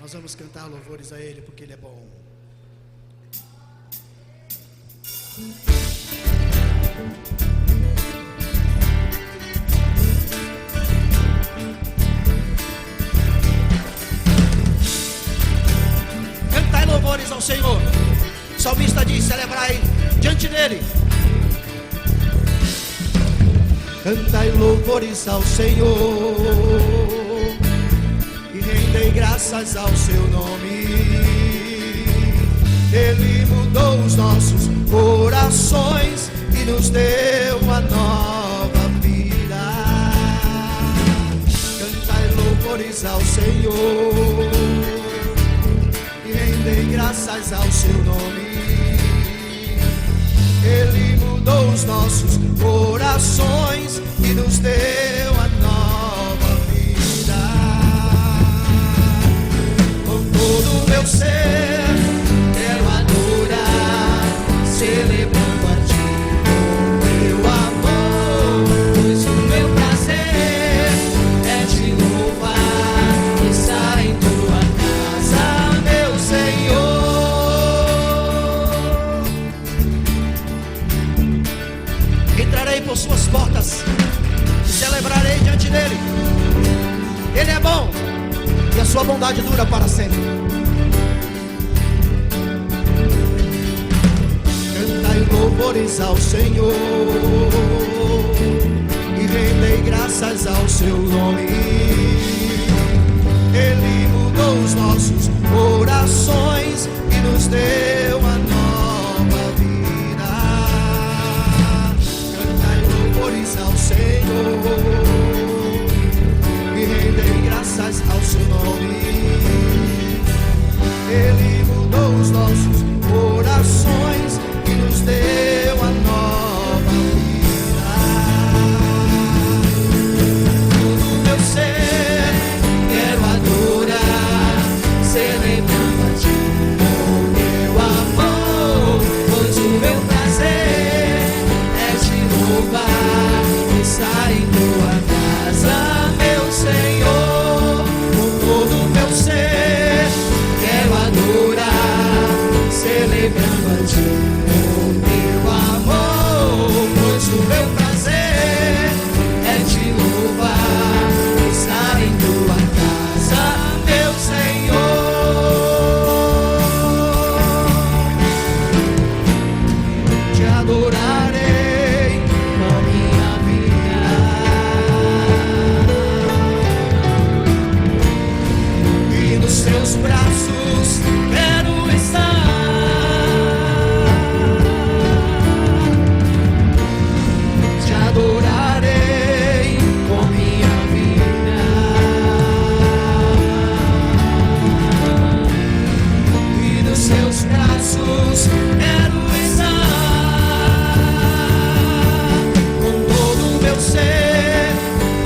Nós vamos cantar louvores a Ele, porque Ele é bom. Cantai louvores ao Senhor. O salmista diz: celebrai diante dele. Cantai louvores ao Senhor e rendei graças ao seu nome. Ele mudou os nossos corações e nos deu uma nova vida. Cantai louvores ao Senhor e rendei graças ao seu nome. Ele mudou os nossos corações e nos deu a nova vida. Com todo o meu ser quero adorar, celebrando a ti com meu amor, pois o meu prazer é te louvar e estar em tua casa, meu Senhor. Entrarei por suas portas e celebrarei diante dele. Ele é bom e a sua bondade dura para sempre. Cantai louvores ao Senhor e rendei graças ao seu nome. Ele mudou os nossos corações e nos deu a nova vida. Cantai louvores ao Senhor e rendei graças ao seu nome. Ele mudou os nossos corações e nos deu a nova vida. Todo o meu ser quero adorar, celebrando a ti com meu amor, pois o meu prazer é te louvar e estar em tua casa, meu Senhor. Com todo o meu ser quero adorar, celebrando a ti com meu amor, pois o meu prazer é te louvar e estar em tua casa, meu Senhor. Te adorarei com minha vida e nos teus braços quero estar. Te adorarei com minha vida e nos teus braços quero estar. Com todo o meu ser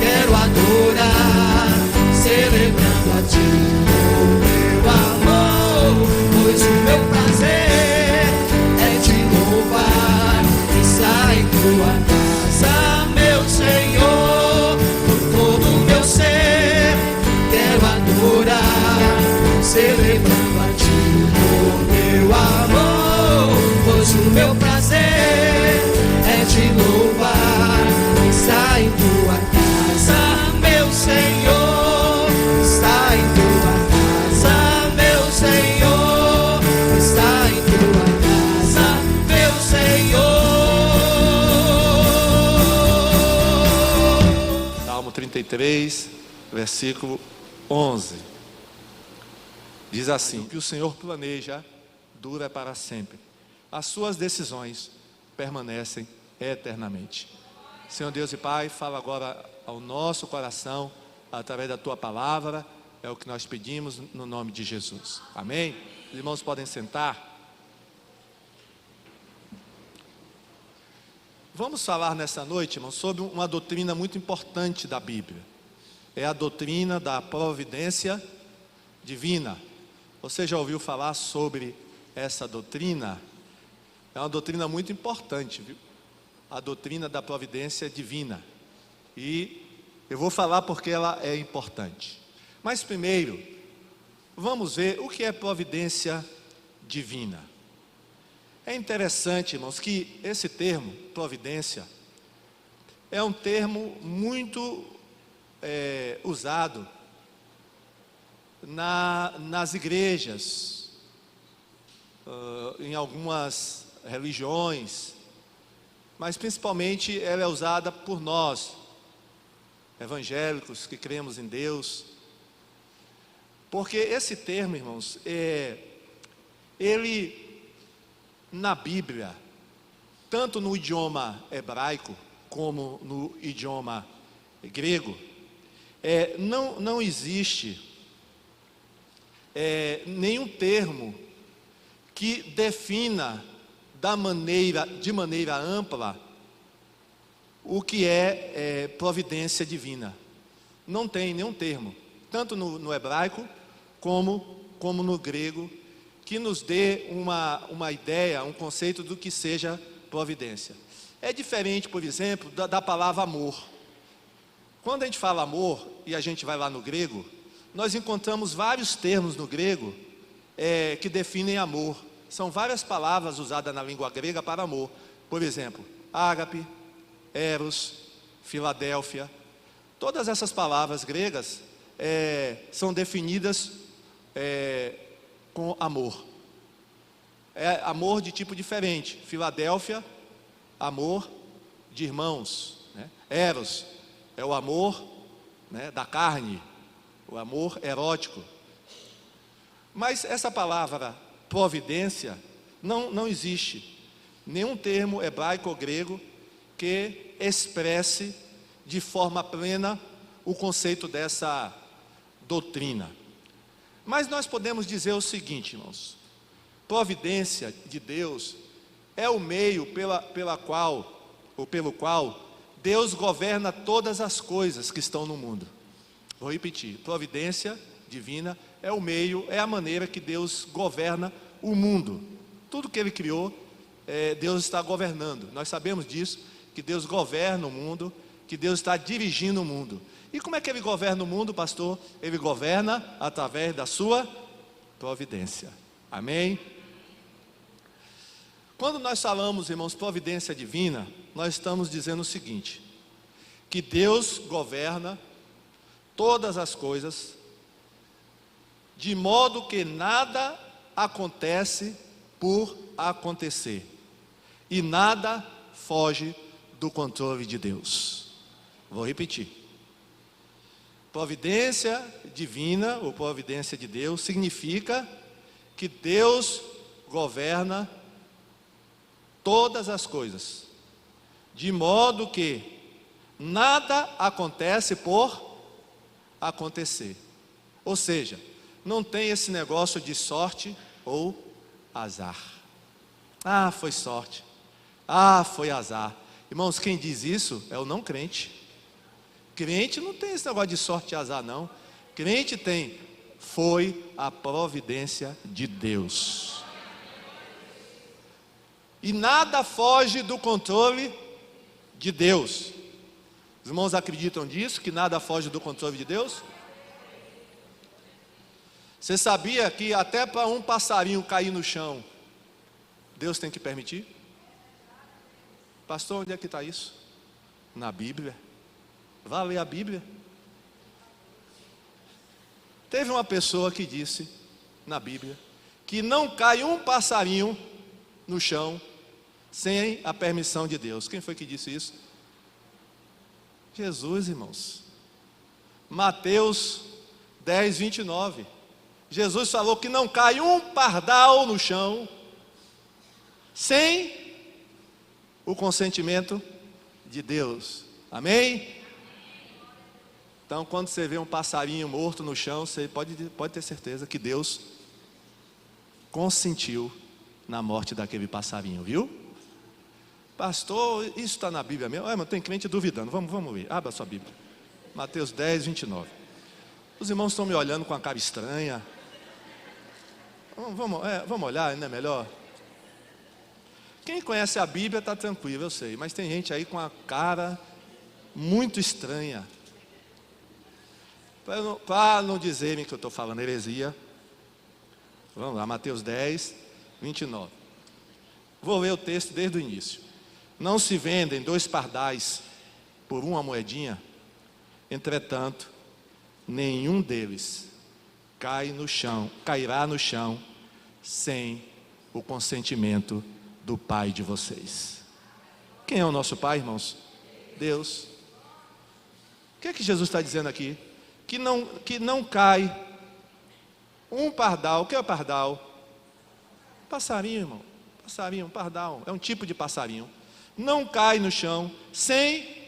quero adorar, celebrando a ti com meu amor, pois o meu prazer é te louvar e estar em tua casa, meu Senhor. Com todo o meu ser quero adorar, celebrando a ti com meu amor, pois o meu prazer é te louvar e estar em tua casa, meu Senhor. Está em tua casa, meu Senhor. Está em tua casa, meu Senhor. Salmo 33, versículo 11. Diz assim: o que o Senhor planeja dura para sempre. As suas decisões permanecem eternamente. Senhor Deus e Pai, fala agora ao nosso coração através da tua palavra. É o que nós pedimos no nome de Jesus. Amém? Os irmãos podem sentar. Vamos falar nessa noite, irmãos, sobre uma doutrina muito importante da Bíblia. É a doutrina da providência divina. Você já ouviu falar sobre essa doutrina? É uma doutrina muito importante, viu? A doutrina da providência divina. E eu vou falar porque ela é importante. Mas primeiro, vamos ver o que é providência divina. É interessante, irmãos, que esse termo, providência, é um termo muito usado nas igrejas, em algumas religiões, mas principalmente ela é usada por nós, evangélicos que cremos em Deus, porque esse termo, irmãos, ele na Bíblia, tanto no idioma hebraico como no idioma grego, não existe nenhum termo que defina de maneira ampla o que é providência divina. Não tem nenhum termo, tanto no hebraico como no grego, que nos dê uma ideia, um conceito do que seja providência. É diferente, por exemplo, da palavra amor. Quando a gente fala amor, e a gente vai lá no grego, nós encontramos vários termos no grego que definem amor. São várias palavras usadas na língua grega para amor. Por exemplo, ágape, eros, Filadélfia. Todas essas palavras gregas são definidas com amor. É amor de tipo diferente. Filadélfia, amor de irmãos, né? Eros é o amor, né, da carne, o amor erótico. Mas essa palavra providência não existe nenhum termo hebraico ou grego que expresse de forma plena o conceito dessa doutrina. Mas nós podemos dizer o seguinte, irmãos: providência de Deus é o meio pelo qual Deus governa todas as coisas que estão no mundo. Vou repetir: providência divina é o meio, é a maneira que Deus governa o mundo. Tudo que Ele criou, Deus está governando. Nós sabemos disso, que Deus governa o mundo, que Deus está dirigindo o mundo. E como é que Ele governa o mundo, pastor? Ele governa através da sua providência. Amém? Quando nós falamos, irmãos, providência divina, nós estamos dizendo o seguinte: que Deus governa todas as coisas, de modo que nada acontece por acontecer, e nada foge do controle de Deus. Vou repetir: providência divina, ou providência de Deus, significa que Deus governa todas as coisas, de modo que nada acontece por acontecer. Ou seja, não tem esse negócio de sorte ou azar. Ah, foi sorte. Ah, foi azar. Irmãos, quem diz isso é o não crente. Crente não tem esse negócio de sorte e azar, não. Crente tem: foi a providência de Deus. E nada foge do controle de Deus. Os irmãos acreditam disso, que nada foge do controle de Deus? Você sabia que até para um passarinho cair no chão, Deus tem que permitir? Pastor, onde é que está isso? Na Bíblia. Vá ler a Bíblia. Teve uma pessoa que disse na Bíblia que não cai um passarinho no chão sem a permissão de Deus. Quem foi que disse isso? Jesus, irmãos. Mateus 10, 29. Jesus falou que não cai um pardal no chão sem o consentimento de Deus. Amém? Então, quando você vê um passarinho morto no chão, você pode ter certeza que Deus consentiu na morte daquele passarinho, viu? Pastor, isso está na Bíblia mesmo? Mas tem crente duvidando. Vamos ler. Abra a sua Bíblia. Mateus 10, 29. Os irmãos estão me olhando com a cara estranha. Vamos olhar, não é melhor? Quem conhece a Bíblia está tranquilo, eu sei. Mas tem gente aí com a cara muito estranha. Para não dizerem que eu estou falando heresia, Vamos lá, Mateus 10, 29. Vou ler o texto desde o início. Não se vendem 2 pardais por uma moedinha? Entretanto, nenhum deles cairá no chão, sem o consentimento do Pai de vocês. Quem é o nosso Pai, irmãos? Deus. O que é que Jesus está dizendo aqui? Que não cai um pardal. O que é o pardal? Passarinho, irmão. Passarinho, pardal. É um tipo de passarinho. Não cai no chão sem...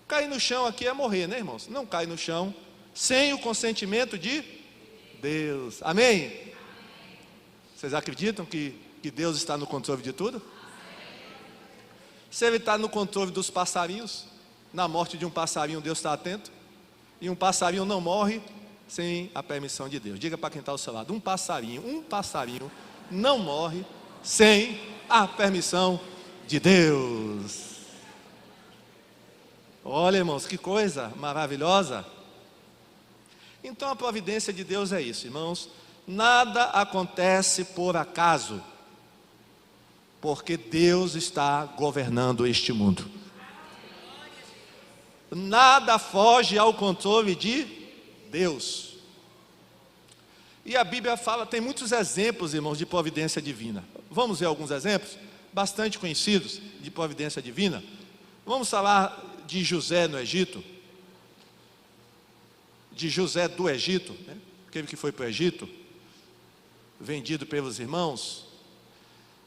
Cair no chão aqui é morrer, né, irmãos? Não cai no chão sem o consentimento de Deus. Amém? Vocês acreditam que Deus está no controle de tudo? Se Ele está no controle dos passarinhos, na morte de um passarinho Deus está atento. E um passarinho não morre sem a permissão de Deus. Diga para quem está ao seu lado: um passarinho não morre sem a permissão de Deus. Olha, irmãos, que coisa maravilhosa. Então a providência de Deus é isso, irmãos. Nada acontece por acaso, porque Deus está governando este mundo. Nada foge ao controle de Deus. E a Bíblia fala, tem muitos exemplos, irmãos, de providência divina. Vamos ver alguns exemplos bastante conhecidos de providência divina. Vamos falar de José no Egito, de José do Egito, né? Aquele que foi para o Egito, vendido pelos irmãos.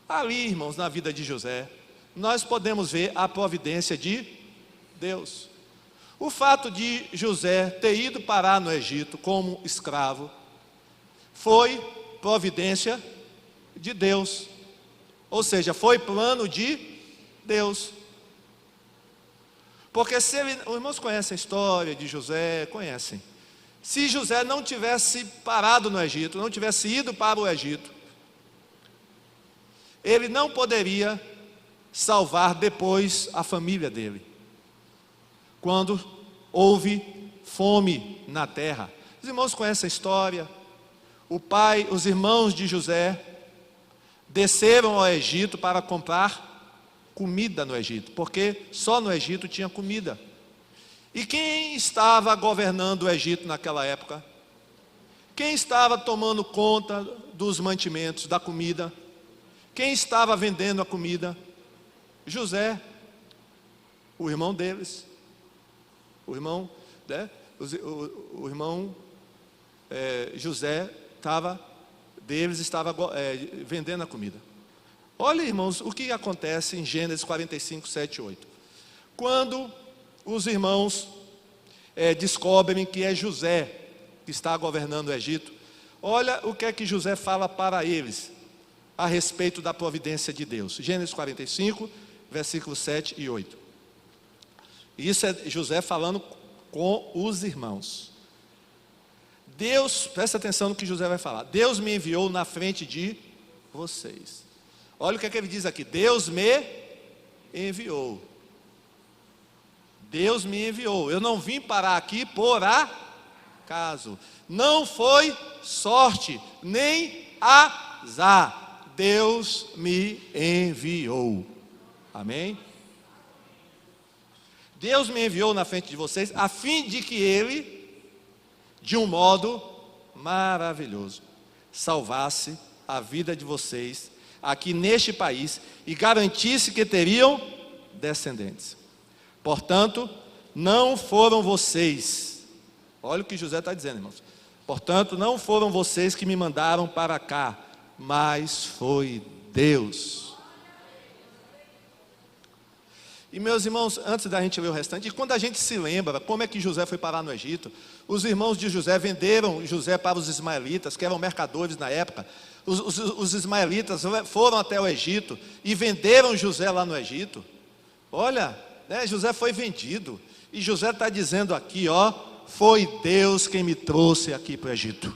Ali, irmãos, na vida de José, nós podemos ver a providência de Deus. O fato de José ter ido parar no Egito como escravo foi providência de Deus, ou seja, foi plano de Deus. Porque os irmãos conhecem a história de José, conhecem. Se José não tivesse parado no Egito, não tivesse ido para o Egito, ele não poderia salvar depois a família dele. Quando houve fome na terra. Os irmãos conhecem a história. Os irmãos de José desceram ao Egito para comprar comida no Egito, porque só no Egito tinha comida. E quem estava governando o Egito naquela época? Quem estava tomando conta dos mantimentos, da comida? Quem estava vendendo a comida? José, o irmão deles. O irmão, né? O irmão José estava vendendo a comida. Olha, irmãos, o que acontece em Gênesis 45, 7 e 8. Quando os irmãos descobrem que é José que está governando o Egito, olha o que é que José fala para eles a respeito da providência de Deus. Gênesis 45, versículos 7 e 8. Isso é José falando com os irmãos. Deus, presta atenção no que José vai falar. Deus me enviou na frente de vocês. Olha o que é que ele diz aqui: Deus me enviou. Deus me enviou. Eu não vim parar aqui por acaso. Não foi sorte, nem azar. Deus me enviou. Amém? Deus me enviou na frente de vocês, a fim de que Ele, de um modo maravilhoso, salvasse a vida de vocês aqui neste país e garantisse que teriam descendentes. Portanto, não foram vocês, olha o que José está dizendo, irmãos. Portanto, não foram vocês que me mandaram para cá, mas foi Deus. E meus irmãos, antes da gente ler o restante, e quando a gente se lembra como é que José foi parar no Egito, os irmãos de José venderam José para os ismaelitas, que eram mercadores na época. Os ismaelitas foram até o Egito e venderam José lá no Egito. Olha, né, José foi vendido. E José está dizendo aqui, ó, foi Deus quem me trouxe aqui para o Egito.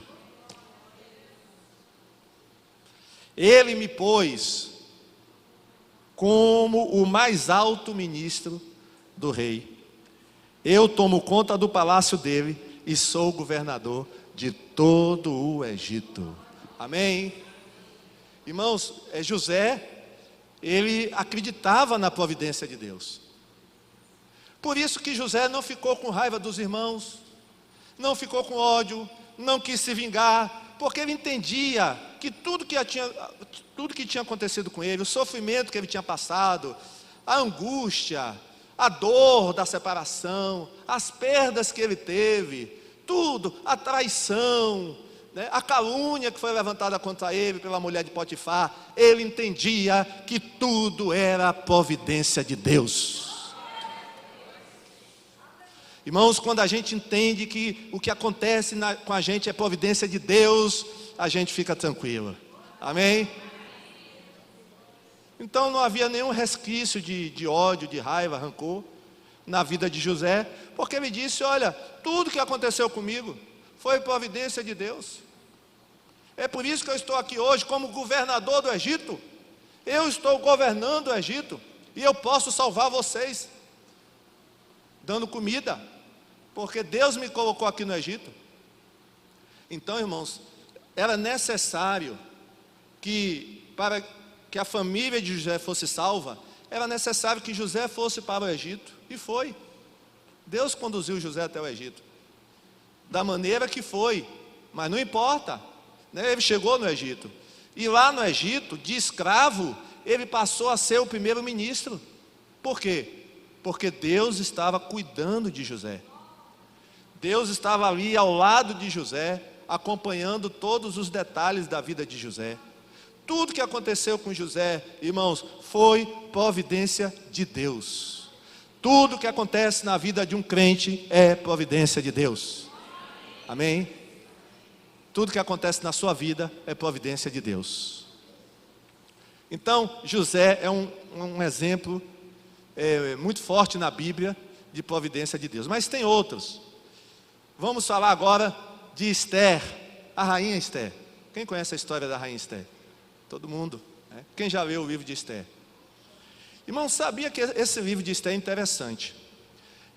Ele me pôs como o mais alto ministro do rei. Eu tomo conta do palácio dele e sou governador de todo o Egito. Amém? Irmãos, José, ele acreditava na providência de Deus. Por isso que José não ficou com raiva dos irmãos, não ficou com ódio, não quis se vingar, porque ele entendia que tudo que tinha acontecido com ele, o sofrimento que ele tinha passado, a angústia, a dor da separação, as perdas que ele teve, tudo, a traição, né, a calúnia que foi levantada contra ele pela mulher de Potifar, ele entendia que tudo era a providência de Deus. Irmãos, quando a gente entende que o que acontece com a gente é providência de Deus, a gente fica tranquilo. Amém? Então não havia nenhum resquício de ódio, de raiva, rancor na vida de José, porque ele disse: olha, tudo que aconteceu comigo foi providência de Deus. É por isso que eu estou aqui hoje como governador do Egito. Eu estou governando o Egito e eu posso salvar vocês, dando comida, porque Deus me colocou aqui no Egito. Então, irmãos, era necessário para que a família de José fosse salva, era necessário que José fosse para o Egito, e foi. Deus conduziu José até o Egito, da maneira que foi, mas não importa, né? Ele chegou no Egito, e lá no Egito, de escravo, ele passou a ser o primeiro-ministro. Por quê? Porque Deus estava cuidando de José, Deus estava ali ao lado de José, acompanhando todos os detalhes da vida de José. Tudo que aconteceu com José, irmãos, foi providência de Deus. Tudo que acontece na vida de um crente é providência de Deus. Amém? Tudo que acontece na sua vida é providência de Deus. Então, José é um exemplo muito forte na Bíblia de providência de Deus. Mas tem outros. Vamos falar agora de Esther, a rainha Esther. Quem conhece a história da rainha Esther? Todo mundo, né? Quem já leu o livro de Esther? Irmão, sabia que esse livro de Esther é interessante?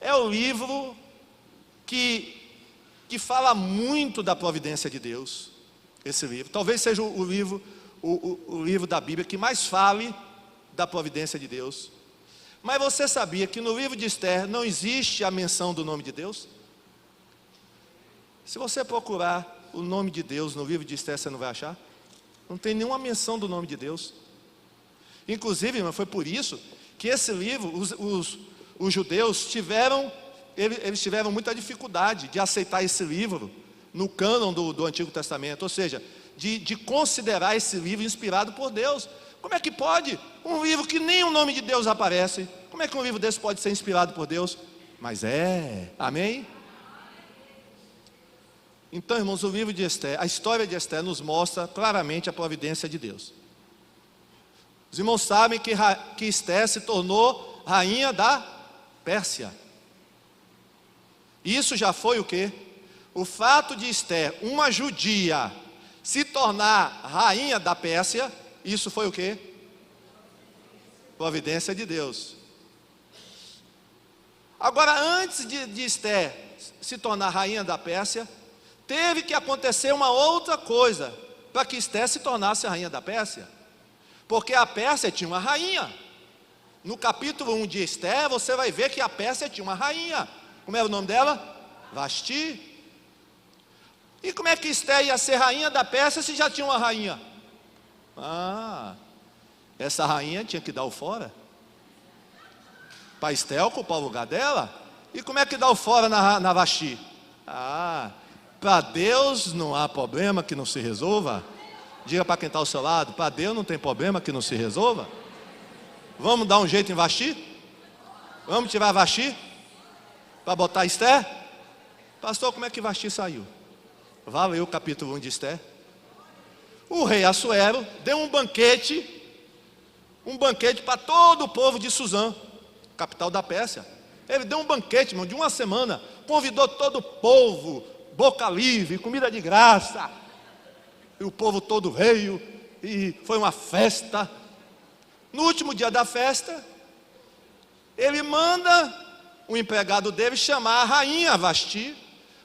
É o livro que fala muito da providência de Deus. Esse livro, talvez seja o livro da Bíblia que mais fale da providência de Deus. Mas você sabia que no livro de Esther não existe a menção do nome de Deus? Se você procurar o nome de Deus no livro de Esther, você não vai achar? Não tem nenhuma menção do nome de Deus. Inclusive, irmão, foi por isso que esse livro, os judeus tiveram muita dificuldade de aceitar esse livro no cânon do Antigo Testamento, ou seja, de considerar esse livro inspirado por Deus. Como é que pode? Um livro que nem o nome de Deus aparece, como é que um livro desse pode ser inspirado por Deus? Mas amém? Então, irmãos, o livro de Esther, a história de Esther nos mostra claramente a providência de Deus. Os irmãos sabem que Esther se tornou rainha da Pérsia. Isso já foi o quê? O fato de Esther, uma judia, se tornar rainha da Pérsia, isso foi o quê? Providência de Deus. Agora, antes de Esther se tornar rainha da Pérsia, teve que acontecer uma outra coisa para que Esther se tornasse a rainha da Pérsia, porque a Pérsia tinha uma rainha. No capítulo 1 de Esther, você vai ver que a Pérsia tinha uma rainha. Como era o nome dela? Vasti. E como é que Esther ia ser rainha da Pérsia se já tinha uma rainha? Essa rainha tinha que dar o fora para Esther ocupar o lugar dela. E como é que dá o fora na Vasti? Para Deus não há problema que não se resolva. Diga para quem está ao seu lado: para Deus não tem problema que não se resolva. Vamos dar um jeito em Vasti? Vamos tirar Vasti para botar Esther? Pastor, como é que Vasti saiu? Vá ler o capítulo 1 de Esther. O rei Assuero deu um banquete para todo o povo de Suzã, capital da Pérsia. Ele deu um banquete, irmão, de uma semana, convidou todo o povo, boca livre, comida de graça, e o povo todo veio, e foi uma festa. No último dia da festa, ele manda o empregado dele chamar a rainha Vasti,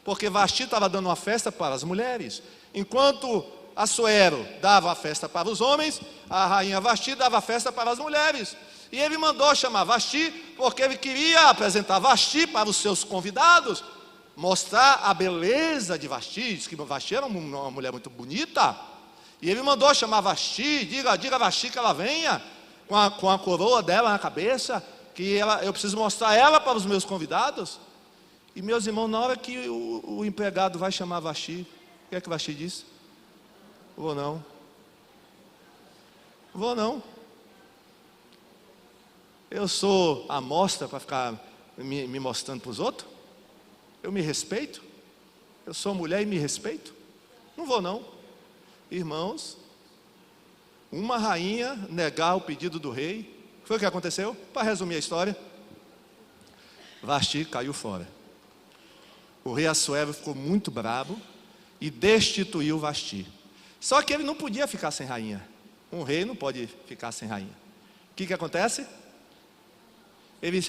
porque Vasti estava dando uma festa para as mulheres, enquanto Assuero dava a festa para os homens, a rainha Vasti dava a festa para as mulheres. E ele mandou chamar Vasti, porque ele queria apresentar Vasti para os seus convidados, mostrar a beleza de Vasti. Diz que Vasti era uma mulher muito bonita. E ele mandou chamar Vasti, diga a Vasti que ela venha, com a coroa dela na cabeça, que eu preciso mostrar ela para os meus convidados. E meus irmãos, na hora que o empregado vai chamar Vasti, o que é que Vasti disse? Vou não. Vou não. Eu sou amostra para ficar me mostrando para os outros? Eu me respeito? Eu sou mulher e me respeito? Não vou não. Irmãos, uma rainha negar o pedido do rei. Foi o que aconteceu? Para resumir a história, Vasti caiu fora. O rei Assuero ficou muito bravo e destituiu Vasti. Só que ele não podia ficar sem rainha. Um rei não pode ficar sem rainha. O que acontece? Ele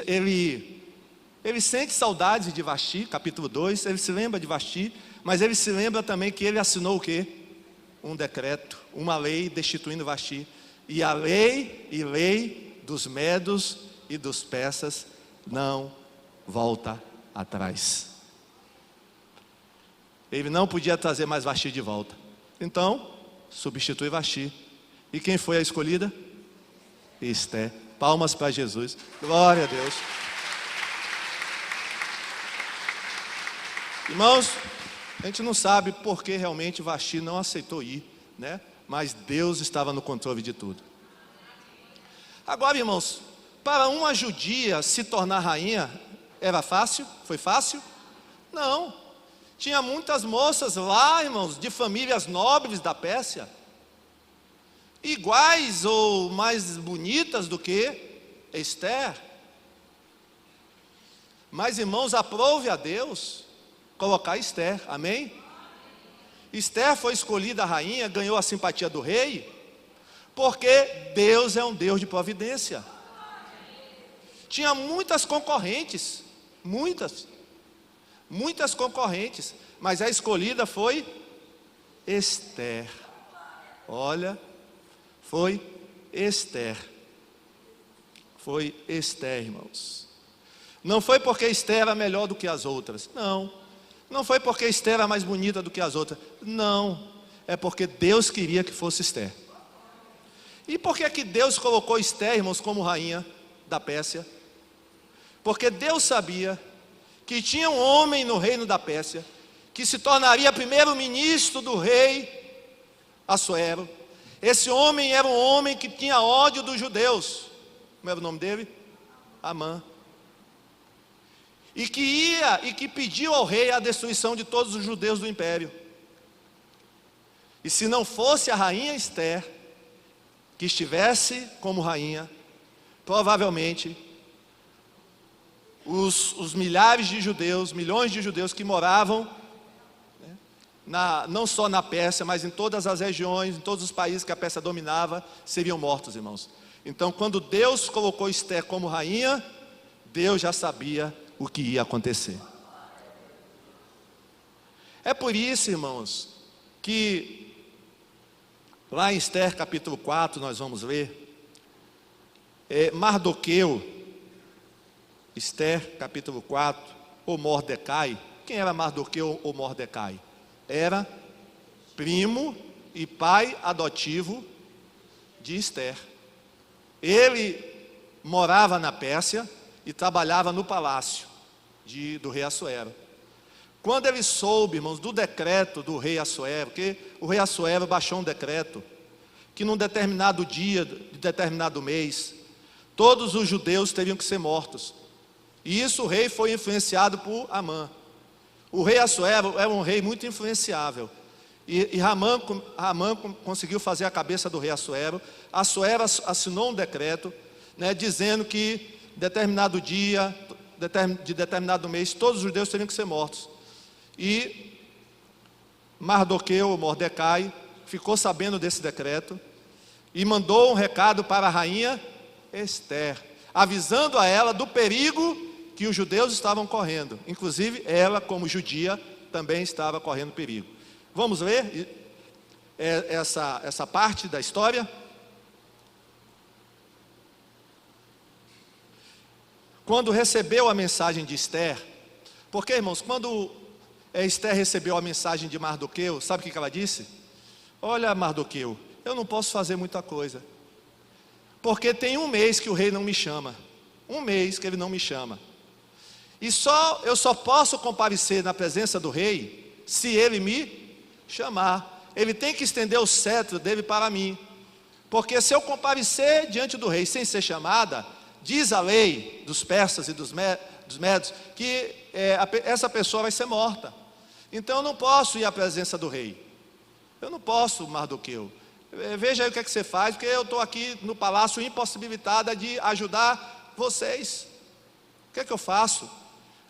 sente saudades de Vasti, capítulo 2, ele se lembra de Vasti, mas ele se lembra também que ele assinou o quê? Um decreto, uma lei destituindo Vasti. E a lei dos medos e dos persas não volta atrás. Ele não podia trazer mais Vasti de volta. Então, substitui Vasti. E quem foi a escolhida? Ester. Palmas para Jesus. Glória a Deus. Irmãos, a gente não sabe por que realmente Vasti não aceitou ir, né? Mas Deus estava no controle de tudo. Agora, irmãos, para uma judia se tornar rainha, era fácil? Foi fácil? Não. Tinha muitas moças lá, irmãos, de famílias nobres da Pérsia, iguais ou mais bonitas do que Ester. Mas, irmãos, aprove a Deus colocar Ester, amém? Ester foi escolhida a rainha, ganhou a simpatia do rei, porque Deus é um Deus de providência. Tinha muitas concorrentes, muitas concorrentes, mas a escolhida foi Ester. Olha, foi Ester. Foi Ester, irmãos. Não foi porque Ester era melhor do que as outras, não. Não foi porque Ester era mais bonita do que as outras, não. É porque Deus queria que fosse Ester. E por que Deus colocou Ester, irmãos, como rainha da Pérsia? Porque Deus sabia que tinha um homem no reino da Pérsia que se tornaria primeiro-ministro do rei Assuero. Esse homem era um homem que tinha ódio dos judeus. Como era o nome dele? Amã. E que pediu ao rei a destruição de todos os judeus do império. E se não fosse a rainha Ester que estivesse como rainha, provavelmente os milhares de judeus, milhões de judeus que moravam, né, não só na Pérsia, mas em todas as regiões, em todos os países que a Pérsia dominava, seriam mortos, irmãos. Então, quando Deus colocou Ester como rainha, Deus já sabia o que ia acontecer. É por isso, irmãos, que lá em Ester capítulo 4, nós vamos ler, Mardoqueu, Ester capítulo 4, ou Mordecai. Quem era Mardoqueu ou Mordecai? Era primo e pai adotivo de Ester. Ele morava na Pérsia e trabalhava no palácio do rei Assuero. Quando ele soube, irmãos, do decreto do rei Assuero, que o rei Assuero baixou um decreto, que num determinado dia, de determinado mês, todos os judeus teriam que ser mortos. E isso o rei foi influenciado por Amã. O rei Assuero era um rei muito influenciável. E Amã conseguiu fazer a cabeça do rei Assuero. Assuero assinou um decreto, né, dizendo que determinado dia, de determinado mês, todos os judeus teriam que ser mortos. E Mardoqueu, Mordecai, ficou sabendo desse decreto e mandou um recado para a rainha Ester, avisando a ela do perigo que os judeus estavam correndo. Inclusive ela, como judia, também estava correndo perigo. Vamos ler? essa parte da história? Quando recebeu a mensagem de Esther, porque, irmãos, quando Esther recebeu a mensagem de Mardoqueu, sabe o que ela disse? Olha, Mardoqueu, eu não posso fazer muita coisa, porque tem um mês que o rei não me chama, um mês que ele não me chama, e eu só posso comparecer na presença do rei, se ele me chamar. Ele tem que estender o cetro dele para mim, porque se eu comparecer diante do rei sem ser chamada, diz a lei dos persas e dos medos, que essa pessoa vai ser morta. Então eu não posso ir à presença do rei, eu não posso, Mardoqueu. Veja aí o que é que você faz, porque eu estou aqui no palácio impossibilitada de ajudar vocês. O que é que eu faço?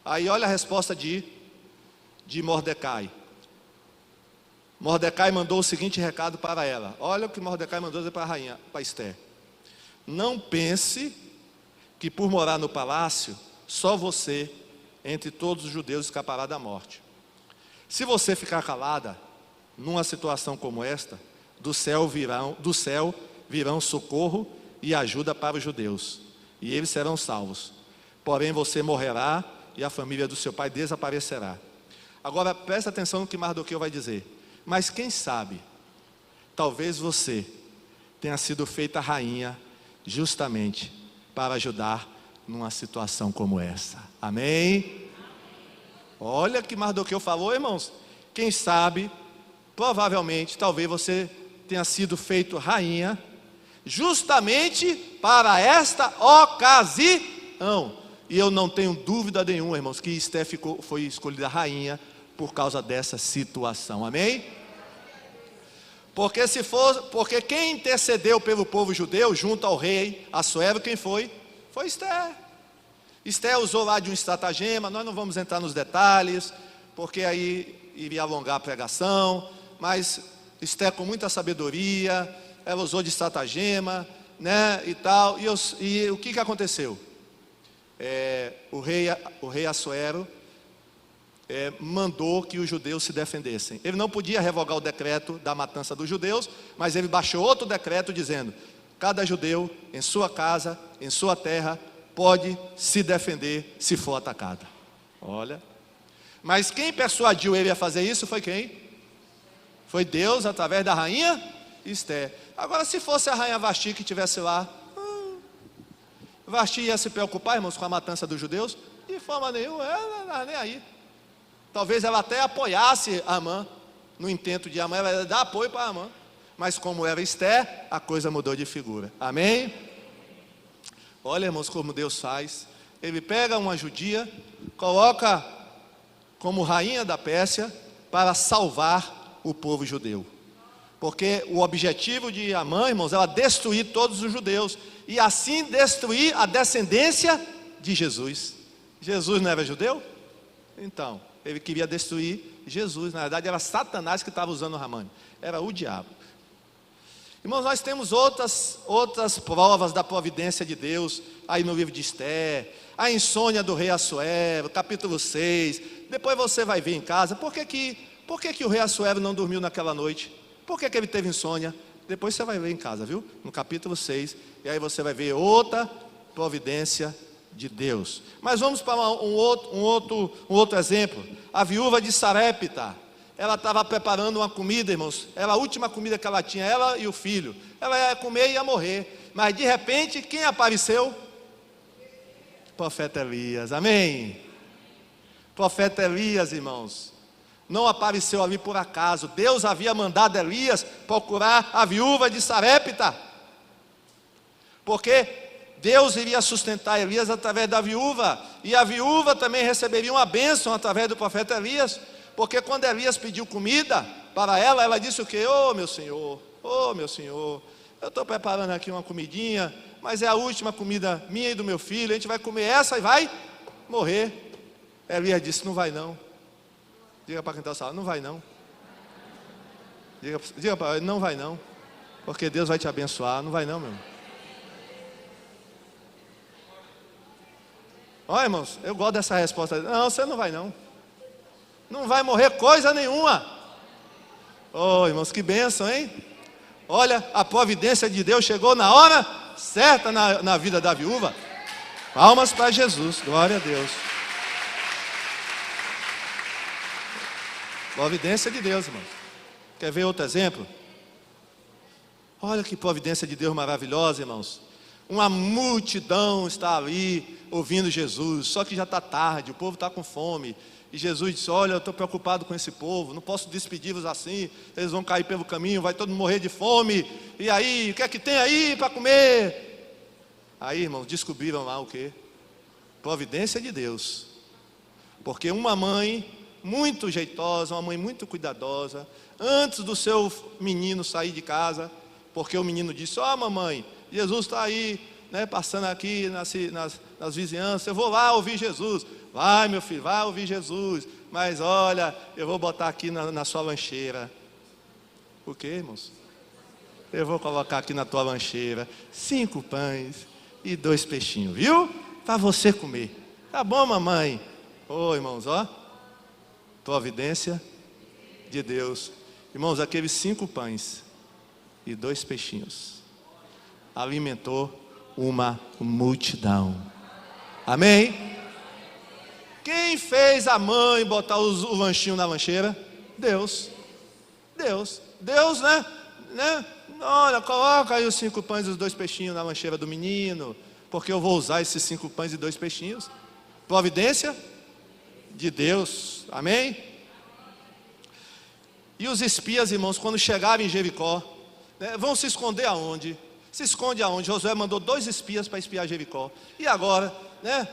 Aí olha a resposta de Mordecai. Mordecai mandou o seguinte recado para ela. Olha o que Mordecai mandou dizer para a rainha, para Esther. Não pense que por morar no palácio, só você, entre todos os judeus, escapará da morte. Se você ficar calada, numa situação como esta, do céu virão socorro e ajuda para os judeus, e eles serão salvos. Porém você morrerá e a família do seu pai desaparecerá. Agora presta atenção no que Mardoqueu vai dizer. Mas quem sabe, talvez você tenha sido feita rainha justamente para ajudar numa situação como essa. Amém? Olha o que Mardoqueu falou, irmãos. Quem sabe, provavelmente, talvez você tenha sido feito rainha justamente para esta ocasião. E eu não tenho dúvida nenhuma, irmãos, que Esther foi escolhida rainha por causa dessa situação. Amém? Porque quem intercedeu pelo povo judeu junto ao rei Assuero, quem foi? Foi Esther. Esther usou lá de um estratagema, nós não vamos entrar nos detalhes, porque aí iria alongar a pregação, mas Esther com muita sabedoria, ela usou de estratagema, né, e tal, e o que aconteceu? O rei Assuero mandou que os judeus se defendessem. Ele não podia revogar o decreto da matança dos judeus, mas ele baixou outro decreto dizendo: cada judeu em sua casa, em sua terra, pode se defender se for atacado. Olha, mas quem persuadiu ele a fazer isso foi quem? Foi Deus através da rainha Esther. Agora, se fosse a rainha Vasti que estivesse lá, Vasti ia se preocupar, irmãos, com a matança dos judeus? De forma nenhuma, ela nem aí. Talvez ela até apoiasse Amã, no intento de Amã, ela ia dar apoio para Amã. Mas como era Esther, a coisa mudou de figura. Amém? Olha, irmãos, como Deus faz. Ele pega uma judia, coloca como rainha da Pérsia para salvar o povo judeu. Porque o objetivo de Amã, irmãos, era destruir todos os judeus e assim destruir a descendência de Jesus. Jesus não era judeu? Então, ele queria destruir Jesus. Na verdade era Satanás que estava usando o Ramã, era o diabo. Irmãos, nós temos outras provas da providência de Deus aí no livro de Esther. A insônia do rei Assuero, capítulo 6. Depois você vai ver em casa por que o rei Assuero não dormiu naquela noite. Por que ele teve insônia? Depois você vai ver em casa, viu? No capítulo 6. E aí você vai ver outra providência de Deus. Mas vamos para um outro exemplo. A viúva de Sarepta. Ela estava preparando uma comida, irmãos. Era a última comida que ela tinha, ela e o filho. Ela ia comer e ia morrer. Mas de repente, quem apareceu? O profeta Elias. Amém? Profeta Elias, irmãos. Não apareceu ali por acaso. Deus havia mandado Elias procurar a viúva de Sarepta. Porque Deus iria sustentar Elias através da viúva. E a viúva também receberia uma bênção através do profeta Elias. Porque quando Elias pediu comida para ela, ela disse o quê? Oh meu senhor, eu estou preparando aqui uma comidinha, mas é a última comida minha e do meu filho, a gente vai comer essa e vai morrer. Elias disse: não vai não. Diga para quem está na sala: não vai não. Diga para ele: não vai não, porque Deus vai te abençoar. Não vai não, meu irmão. Olha, irmãos, eu gosto dessa resposta. Não, você não vai não. Não vai morrer coisa nenhuma. Oh, irmãos, que bênção, hein? Olha, a providência de Deus chegou na hora certa na vida da viúva. Palmas para Jesus, glória a Deus. Providência de Deus, irmãos. Quer ver outro exemplo? Olha que providência de Deus maravilhosa, irmãos. Uma multidão está ali ouvindo Jesus, só que já está tarde, o povo está com fome. E Jesus disse: olha, eu estou preocupado com esse povo, não posso despedi-los assim, eles vão cair pelo caminho, vai todo mundo morrer de fome. E aí, o que é que tem aí para comer? Aí, irmãos, descobriram lá o quê? Providência de Deus. Porque uma mãe muito jeitosa, uma mãe muito cuidadosa, antes do seu menino sair de casa, porque o menino disse: ó, mamãe, Jesus está aí, né, passando aqui nas vizinhanças, eu vou lá ouvir Jesus. Vai, meu filho, vai ouvir Jesus, mas olha, eu vou botar aqui na sua lancheira. O que, irmãos? Eu vou colocar aqui na tua lancheira 5 pães e 2 peixinhos, viu? Para você comer. Tá bom, mamãe? Ô, irmãos, ó, providência de Deus. Irmãos, aqueles 5 pães e 2 peixinhos alimentou uma multidão. Amém? Quem fez a mãe botar o lanchinho na lancheira? Deus. Deus, né? Olha, coloca aí os 5 pães e os 2 peixinhos na lancheira do menino, porque eu vou usar esses 5 pães e 2 peixinhos. Providência de Deus. Amém? E os espias, irmãos, quando chegaram em Jericó, né, vão se esconder aonde? Se esconde aonde? Josué mandou 2 espias para espiar Jericó. E agora, né?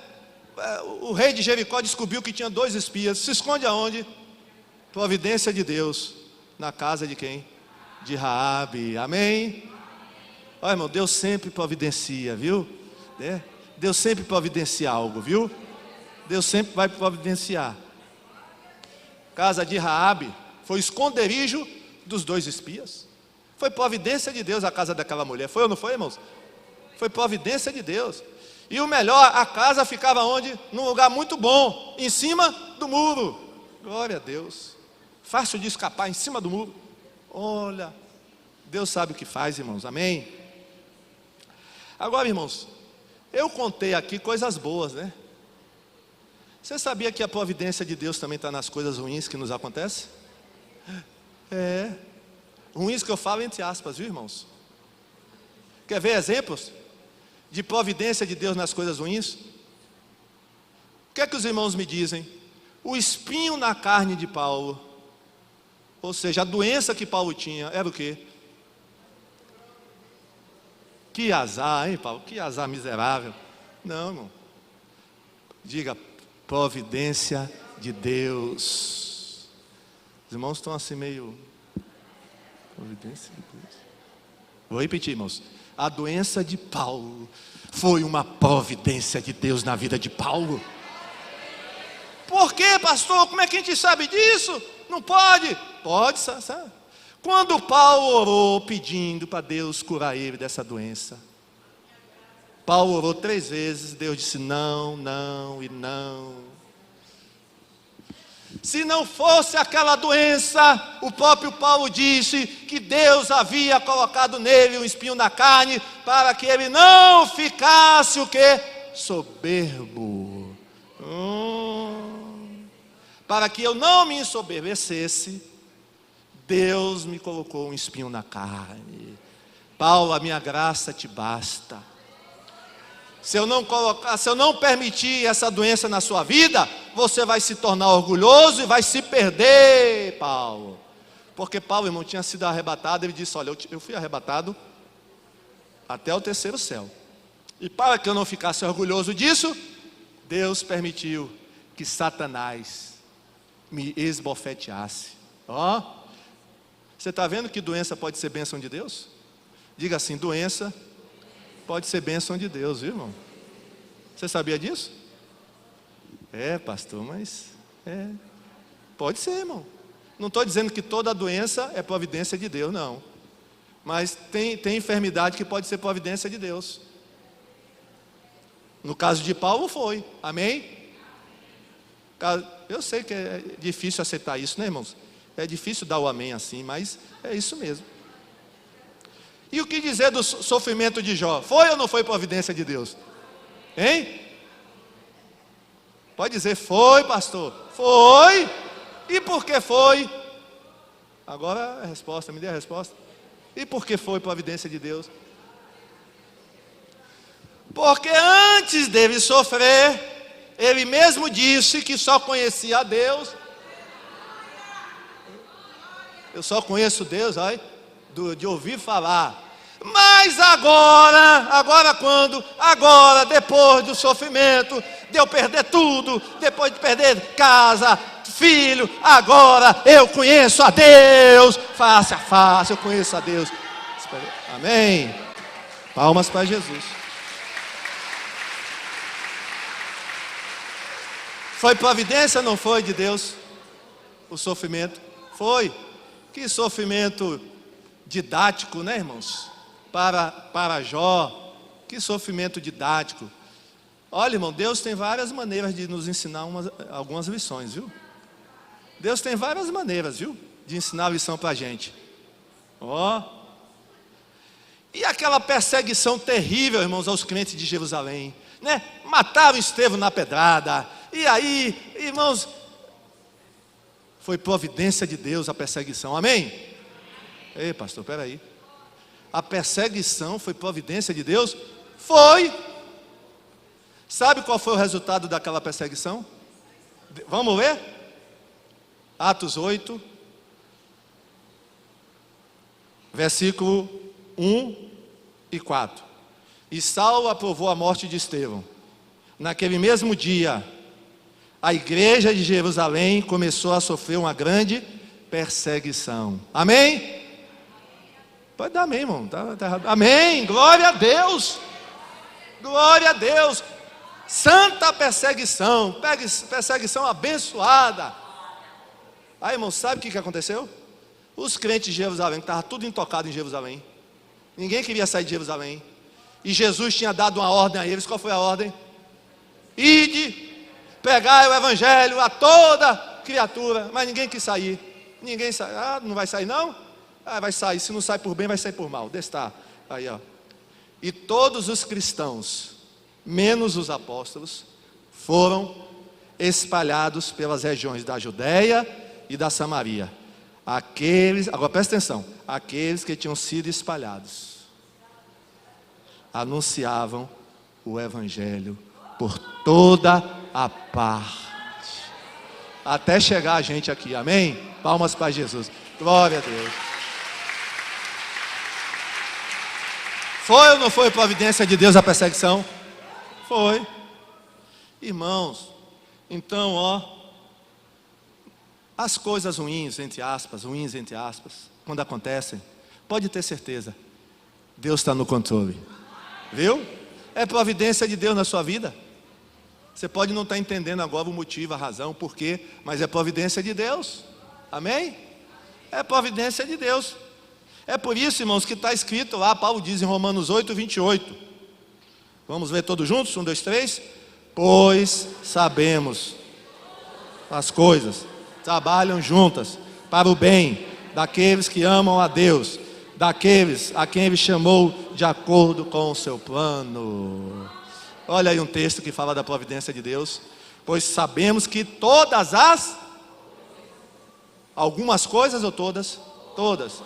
O rei de Jericó descobriu que tinha 2 espias. Se esconde aonde? Providência de Deus. Na casa de quem? De Raabe. Amém? Olha, irmão, Deus sempre providencia, viu? Deus sempre providencia algo, viu? Deus sempre vai providenciar. Casa de Raabe foi o esconderijo dos 2 espias. Foi providência de Deus a casa daquela mulher. Foi ou não foi, irmãos? Foi providência de Deus. E o melhor, a casa ficava onde? Num lugar muito bom, em cima do muro. Glória a Deus. Fácil de escapar, em cima do muro. Olha, Deus sabe o que faz, irmãos. Amém? Agora, irmãos, eu contei aqui coisas boas, né? Você sabia que a providência de Deus também está nas coisas ruins que nos acontecem? Ruins que eu falo entre aspas, viu, irmãos? Quer ver exemplos de providência de Deus nas coisas ruins? O que é que os irmãos me dizem? O espinho na carne de Paulo, ou seja, a doença que Paulo tinha, era o quê? Que azar, hein, Paulo? Que azar miserável. Não, irmão. Diga, providência de Deus. Os irmãos estão assim meio... Providência de Deus. Vou repetir, irmãos. A doença de Paulo foi uma providência de Deus na vida de Paulo. Por quê, pastor? Como é que a gente sabe disso? Não pode. Pode, sabe? Quando Paulo orou pedindo para Deus curar ele dessa doença, Paulo orou 3 vezes, Deus disse não, não e não. Se não fosse aquela doença, o próprio Paulo disse que Deus havia colocado nele um espinho na carne, para que ele não ficasse o quê? Soberbo. Para que eu não me ensoberbecesse, Deus me colocou um espinho na carne. Paulo, a minha graça te basta. Se eu não permitir essa doença na sua vida, você vai se tornar orgulhoso e vai se perder, Paulo. Porque Paulo, irmão, tinha sido arrebatado. Ele disse, olha, eu fui arrebatado até o 3º céu. E para que eu não ficasse orgulhoso disso, Deus permitiu que Satanás me esbofeteasse. Ó, você está vendo que doença pode ser bênção de Deus? Diga assim, doença pode ser bênção de Deus, viu, irmão? Você sabia disso? Pastor, mas pode ser, irmão. Não estou dizendo que toda doença é providência de Deus, não. Mas tem enfermidade que pode ser providência de Deus. No caso de Paulo foi, amém? Eu sei que é difícil aceitar isso, né, irmãos? É difícil dar o amém assim, mas é isso mesmo. E o que dizer do sofrimento de Jó? Foi ou não foi providência de Deus? Hein? Pode dizer, foi, pastor. Foi. E por que foi? Agora a resposta, me dê a resposta. E por que foi providência de Deus? Porque antes dele sofrer, ele mesmo disse que só conhecia a Deus. Eu só conheço Deus, olha, de ouvir falar. Mas agora quando? Agora, depois do sofrimento, de eu perder tudo, depois de perder casa, filho, agora eu conheço a Deus, face a face, eu conheço a Deus. Amém. Palmas para Jesus. Foi providência ou não foi de Deus? O sofrimento? Foi. Que sofrimento didático, né, irmãos? Para Jó, que sofrimento didático. Olha, irmão, Deus tem várias maneiras de nos ensinar algumas lições, viu? Deus tem várias maneiras, viu? De ensinar a lição para a gente. Ó. E aquela perseguição terrível, irmãos, aos crentes de Jerusalém, né? Mataram Estevão na pedrada. E aí, irmãos, foi providência de Deus a perseguição, amém? Ei, pastor, peraí. A perseguição foi providência de Deus? Foi. Sabe qual foi o resultado daquela perseguição? Vamos ler? Atos 8, versículo 1 e 4. E Saulo aprovou a morte de Estevão. Naquele mesmo dia, a igreja de Jerusalém começou a sofrer uma grande perseguição. Amém? Pode dar amém, irmão. Tá errado. Amém. Glória a Deus. Glória a Deus. Santa perseguição. Perseguição abençoada. Aí, irmão, sabe o que aconteceu? Os crentes de Jerusalém, que estavam tudo intocado em Jerusalém. Ninguém queria sair de Jerusalém. E Jesus tinha dado uma ordem a eles. Qual foi a ordem? Ide, pegai o evangelho a toda criatura. Mas ninguém quis sair. Ninguém sai. Ah, não vai sair não? Ah, vai sair. Se não sai por bem, vai sair por mal. Está aí, ó. E todos os cristãos, menos os apóstolos, foram espalhados pelas regiões da Judéia e da Samaria. Agora presta atenção, aqueles que tinham sido espalhados anunciavam o evangelho por toda a parte, até chegar a gente aqui, amém? Palmas para Jesus, glória a Deus. Foi ou não foi providência de Deus a perseguição? Foi. Irmãos, então, ó, as coisas ruins, entre aspas, quando acontecem, pode ter certeza, Deus está no controle. Viu? É providência de Deus na sua vida. Você pode não estar entendendo agora o motivo, a razão, o porquê, mas é providência de Deus. Amém? É providência de Deus. É por isso, irmãos, que está escrito lá, Paulo diz em Romanos 8, 28. Vamos ver todos juntos? 1, 2, 3. Pois sabemos as coisas trabalham juntas para o bem daqueles que amam a Deus, daqueles a quem Ele chamou de acordo com o seu plano. Olha aí um texto que fala da providência de Deus. Pois sabemos que todas as... Algumas coisas ou todas? Todas.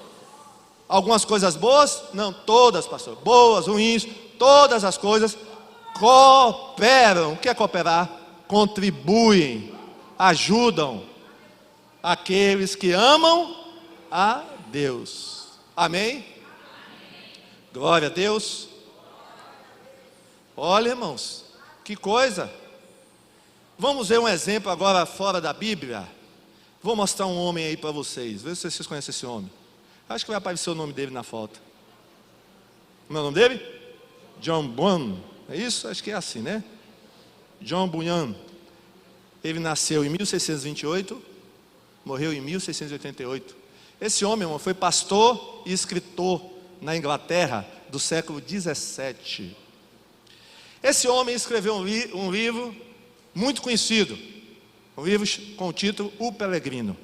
Algumas coisas boas? Não, todas, pastor. Boas, ruins, todas as coisas cooperam. O que é cooperar? Contribuem, ajudam aqueles que amam a Deus. Amém? Glória a Deus. Olha, irmãos, que coisa. Vamos ver um exemplo agora fora da Bíblia. Vou mostrar um homem aí para vocês. Vê se vocês conhecem esse homem. Acho que vai aparecer o nome dele na foto. Como é o nome dele? John Bunyan. É isso? Acho que é assim, né? John Bunyan. Ele nasceu em 1628, morreu em 1688. Esse homem, irmão, foi pastor e escritor na Inglaterra do século 17. Esse homem escreveu um livro muito conhecido, um livro com o título O Peregrino.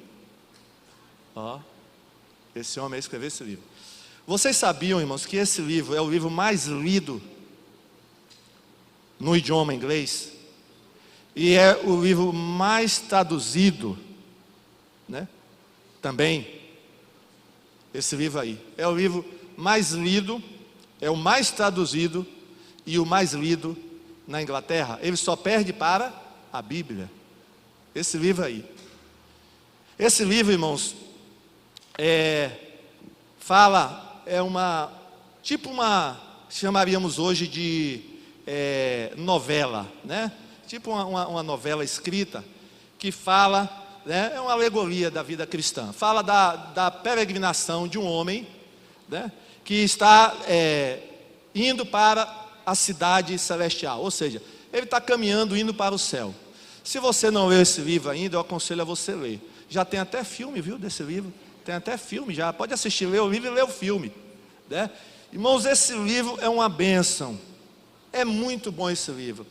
Ó, esse homem escreveu esse livro. Vocês sabiam, irmãos, que esse livro é o livro mais lido no idioma inglês? E é o livro mais traduzido, né? Também, esse livro aí. É o livro mais lido, é o mais traduzido e o mais lido na Inglaterra. Ele só perde para a Bíblia. Esse livro aí. Esse livro, irmãos, fala, chamaríamos hoje de novela, né? Tipo uma novela escrita que fala, né, é uma alegoria da vida cristã. Fala da peregrinação de um homem, né, que está indo para a cidade celestial. Ou seja, ele está caminhando, indo para o céu. Se você não leu esse livro ainda, eu aconselho a você ler. Já tem até filme, viu, desse livro. Tem até filme já. Pode assistir, ler o livro e ler o filme, né? Irmãos, esse livro é uma bênção. É muito bom esse livro.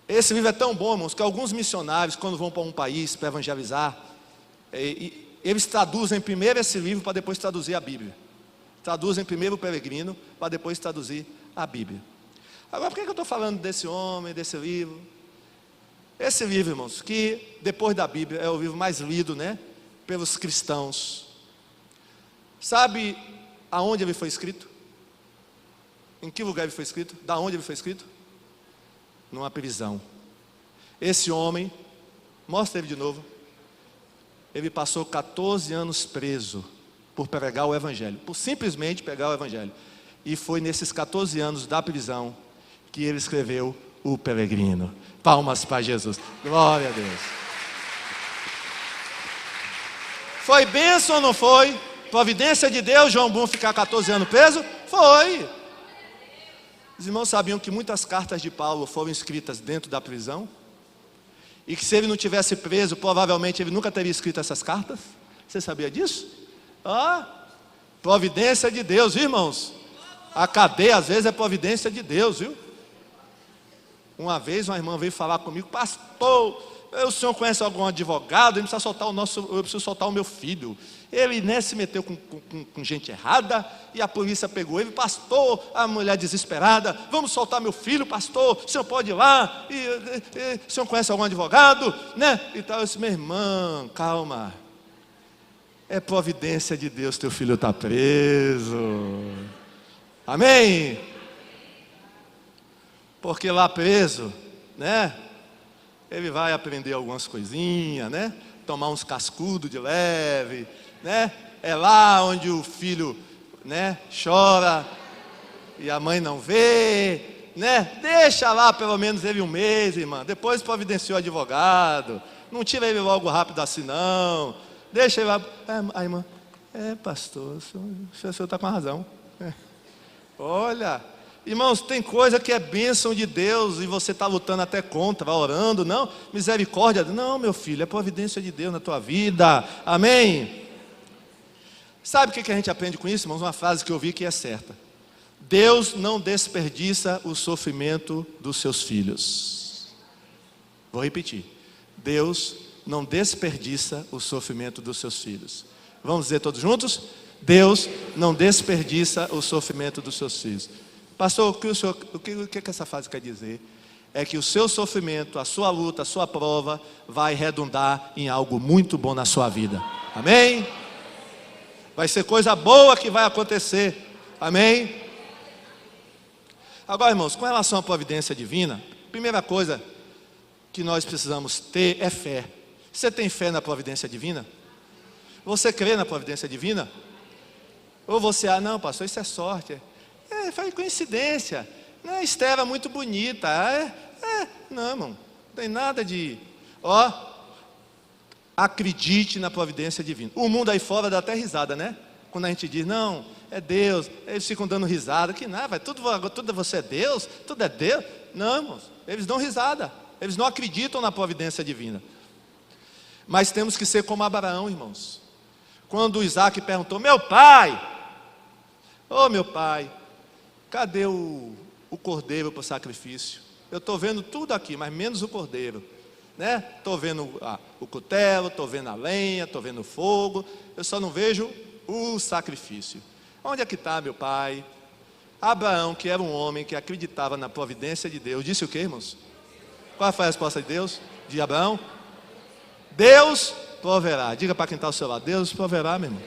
Esse livro é tão bom, irmãos, que alguns missionários, quando vão para um país para evangelizar, eles traduzem primeiro esse livro para depois traduzir a Bíblia. Traduzem primeiro o peregrino para depois traduzir a Bíblia. Agora, por que eu estou falando desse homem, desse livro? Esse livro, irmãos, que depois da Bíblia é o livro mais lido, né, pelos cristãos. Sabe aonde ele foi escrito? Em que lugar ele foi escrito? Da onde ele foi escrito? Numa prisão. Esse homem, mostra ele de novo. Ele passou 14 anos preso por pregar o Evangelho, por simplesmente pregar o Evangelho. E foi nesses 14 anos da prisão que ele escreveu O Peregrino. Palmas para Jesus. Glória a Deus. Foi bênção ou não foi? Providência de Deus, João Bum ficar 14 anos preso? Foi. Os irmãos sabiam que muitas cartas de Paulo foram escritas dentro da prisão? E que se ele não tivesse preso, provavelmente ele nunca teria escrito essas cartas? Você sabia disso? Providência de Deus, viu, irmãos? A cadeia às vezes é providência de Deus, viu? Uma vez uma irmã veio falar comigo: pastor, o senhor conhece algum advogado? Eu preciso soltar o meu filho. Ele, né, se meteu com gente errada, e a polícia pegou ele. Pastor, a mulher desesperada: vamos soltar meu filho, pastor, o senhor pode ir lá, o senhor conhece algum advogado, né? E tal. Eu disse: minha irmã, calma, é providência de Deus, teu filho está preso. Amém? Porque lá preso, né, ele vai aprender algumas coisinhas, né? Tomar uns cascudos de leve, né? É lá onde o filho, né, chora e a mãe não vê, né? Deixa lá pelo menos ele um mês, irmã. Depois providenciou advogado. Não tira ele logo rápido assim, não. Deixa ele lá. A irmã: pastor, o senhor está com razão. Olha, irmãos, tem coisa que é bênção de Deus e você está lutando até contra, vai orando. Não, misericórdia. Não, meu filho, é providência de Deus na tua vida. Amém? Sabe o que a gente aprende com isso, irmãos? Uma frase que eu vi que é certa: Deus não desperdiça o sofrimento dos seus filhos. Vou repetir: Deus não desperdiça o sofrimento dos seus filhos. Vamos dizer todos juntos? Deus não desperdiça o sofrimento dos seus filhos. Pastor, o que essa frase quer dizer? É que o seu sofrimento, a sua luta, a sua prova vai redundar em algo muito bom na sua vida. Amém? Vai ser coisa boa que vai acontecer. Amém? Agora, irmãos, com relação à providência divina, primeira coisa que nós precisamos ter é fé. Você tem fé na providência divina? Você crê na providência divina? Ou você, não, pastor, isso é sorte. Foi coincidência. Não, Esther era muito bonita. Não, irmão, não tem nada de... acredite na providência divina. O mundo aí fora dá até risada, né? Quando a gente diz: não, é Deus. Eles ficam dando risada. Que nada, tudo você é Deus? Tudo é Deus? Não, irmãos, eles dão risada. Eles não acreditam na providência divina. Mas temos que ser como Abraão, irmãos. Quando Isaac perguntou: meu pai, meu pai, cadê o cordeiro para o sacrifício? Eu estou vendo tudo aqui, mas menos o cordeiro. né? Estou vendo o cutelo, estou vendo a lenha, estou vendo o fogo, eu só não vejo o sacrifício. Onde é que está meu pai? Abraão, que era um homem que acreditava na providência de Deus, disse o que, irmãos? Qual foi a resposta de Deus? De Abraão? Deus proverá. Diga para quem está ao seu lado: Deus proverá, meu irmão.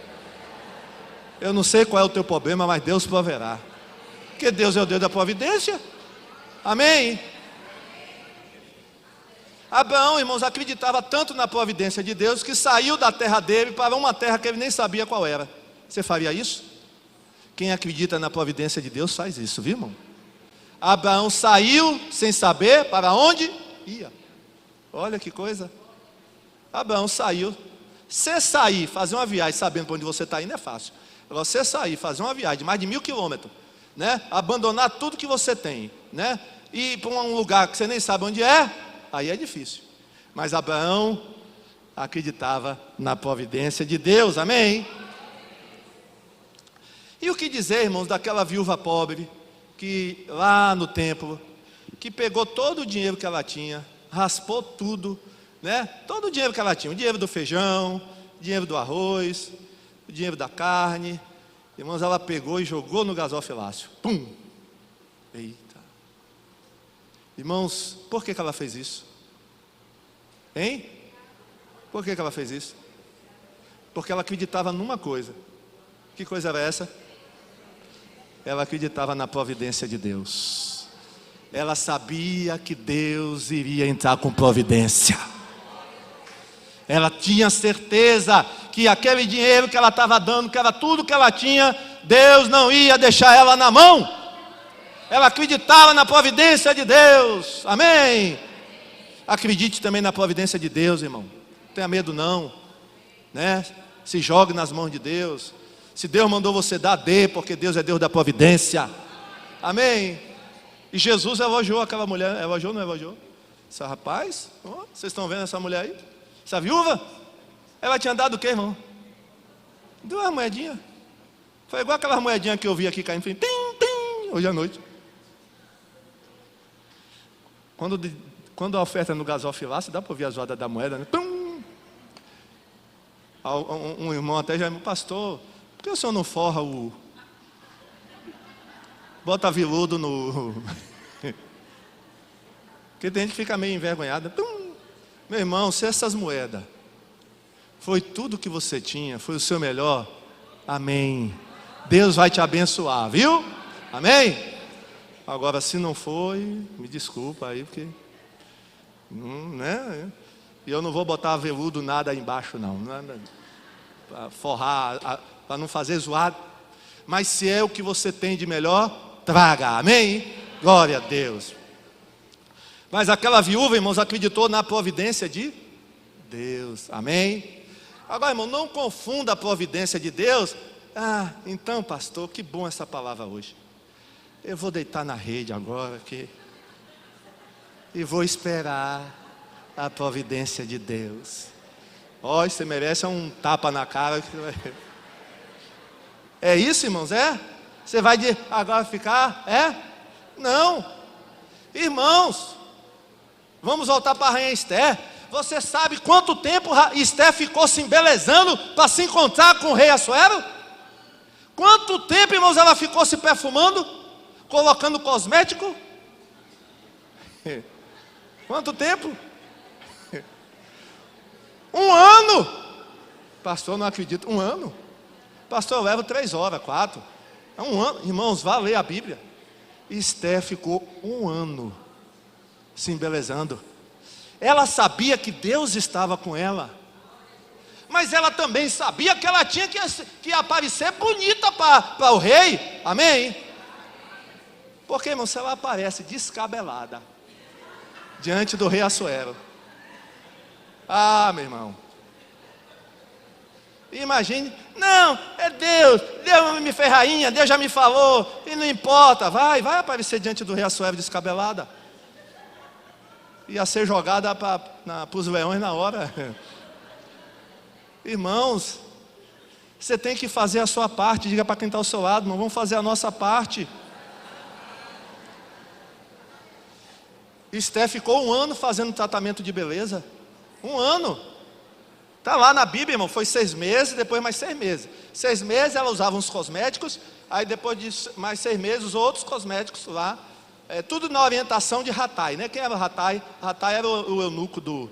Eu não sei qual é o teu problema, mas Deus proverá. Porque Deus é o Deus da providência. Amém? Abraão, irmãos, acreditava tanto na providência de Deus que saiu da terra dele para uma terra que ele nem sabia qual era. Você faria isso? Quem acredita na providência de Deus faz isso, viu, irmão? Abraão saiu sem saber para onde ia. Olha que coisa. Abraão saiu. Você sair, fazer uma viagem sabendo para onde você está indo é fácil. Agora, você sair, fazer uma viagem de mais de 1000 quilômetros, né? Abandonar tudo que você tem, né? E ir para um lugar que você nem sabe onde é, aí é difícil. Mas Abraão acreditava na providência de Deus, amém? E o que dizer, irmãos, daquela viúva pobre, que lá no templo, que pegou todo o dinheiro que ela tinha, raspou tudo, né? Todo o dinheiro que ela tinha, o dinheiro do feijão, o dinheiro do arroz, o dinheiro da carne, irmãos, ela pegou e jogou no gasofilácio. Pum! Eita! Irmãos, por que ela fez isso? Hein? Por que ela fez isso? Porque ela acreditava numa coisa. Que coisa era essa? Ela acreditava na providência de Deus. Ela sabia que Deus iria entrar com providência. Ela tinha certeza que aquele dinheiro que ela estava dando, que era tudo que ela tinha, Deus não ia deixar ela na mão. Ela acreditava na providência de Deus, amém? Acredite também na providência de Deus, irmão. Não tenha medo não, né? Se jogue nas mãos de Deus. Se Deus mandou você dar, dê, porque Deus é Deus da providência, amém? E Jesus elogiou aquela mulher, elogiou ou não elogiou? Esse rapaz, oh, vocês estão vendo essa mulher aí? Essa viúva, ela tinha dado o que, irmão? Deu uma moedinha. Foi igual aquelas moedinhas que eu vi aqui caindo, tim, tim, hoje à noite. Quando a oferta no gasofilácio, dá para ouvir a zoada da moeda, né? Tum. Um irmão até já me pastor, por que o senhor não forra bota veludo no... Porque tem gente que fica meio envergonhada. Tum. Meu irmão, se essas moedas foi tudo que você tinha, foi o seu melhor, amém. Deus vai te abençoar, viu? Amém? Agora, se não foi, me desculpa aí, porque né? E eu não vou botar veludo nada aí embaixo, não. Nada para forrar, para não fazer zoado. Mas se é o que você tem de melhor, traga, amém? Glória a Deus. Mas aquela viúva, irmãos, acreditou na providência de Deus, amém? Agora, irmão, não confunda a providência de Deus. Então, pastor, que bom essa palavra hoje. Eu vou deitar na rede agora e vou esperar a providência de Deus. Ó, você merece um tapa na cara. É isso, irmãos? É? Você vai agora ficar? É? Não. Irmãos, vamos voltar para a rainha Esther. Você sabe quanto tempo Esther ficou se embelezando para se encontrar com o rei Assuero? Quanto tempo, irmãos, ela ficou se perfumando, colocando cosmético? Quanto tempo? 1 ano. Pastor, não acredito. 1 ano? Pastor, eu levo 3 horas, 4. É 1 ano. Irmãos, vá ler a Bíblia. Esther ficou 1 ano se embelezando. Ela sabia que Deus estava com ela, mas ela também sabia que ela tinha que aparecer bonita para o rei, amém? Porque, irmão, se ela aparece descabelada diante do rei Assuero, meu irmão, imagine, não, é Deus me fez rainha, Deus já me falou, e não importa, vai aparecer diante do rei Assuero descabelada, ia ser jogada para os leões na hora. Irmãos, você tem que fazer a sua parte. Diga para quem está ao seu lado, irmão, vamos fazer a nossa parte. Esther ficou 1 ano fazendo tratamento de beleza. 1 ano. Está lá na Bíblia, irmão, foi 6 meses, depois mais 6 meses. 6 meses ela usava uns cosméticos, aí depois de mais 6 meses, os outros cosméticos lá. Tudo na orientação de Ratai, né? Quem era Ratai? Ratai era o eunuco do